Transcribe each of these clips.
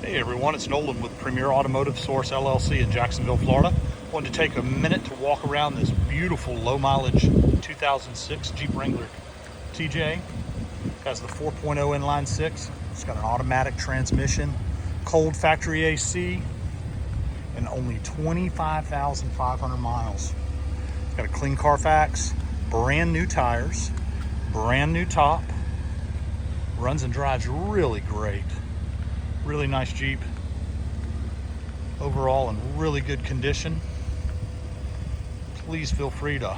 Hey everyone, it's Nolan with Premier Automotive Source LLC in Jacksonville, Florida. Wanted to take a minute to walk around this beautiful low mileage 2006 Jeep Wrangler TJ. It has the 4.0 inline 6. It's got an automatic transmission, cold factory AC, and only 25,500 miles. It's got a clean Carfax, brand new tires, brand new top, runs and drives really great. Really nice Jeep. Overall in really good condition. Please feel free to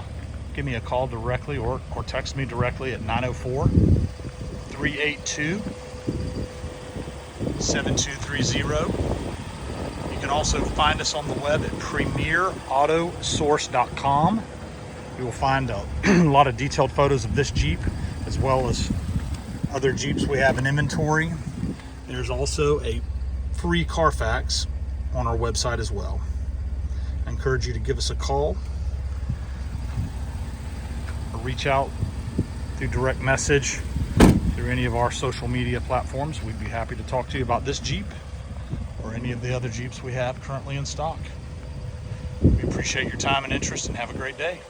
give me a call directly or text me directly at 904-382-7230. You can also find us on the web at premierautosource.com. You will find a lot of detailed photos of this Jeep as well as other Jeeps we have in inventory. There's also a free Carfax on our website as well. I encourage you to give us a call or reach out through direct message through any of our social media platforms. We'd be happy to talk to you about this Jeep or any of the other Jeeps we have currently in stock. We appreciate your time and interest and have a great day.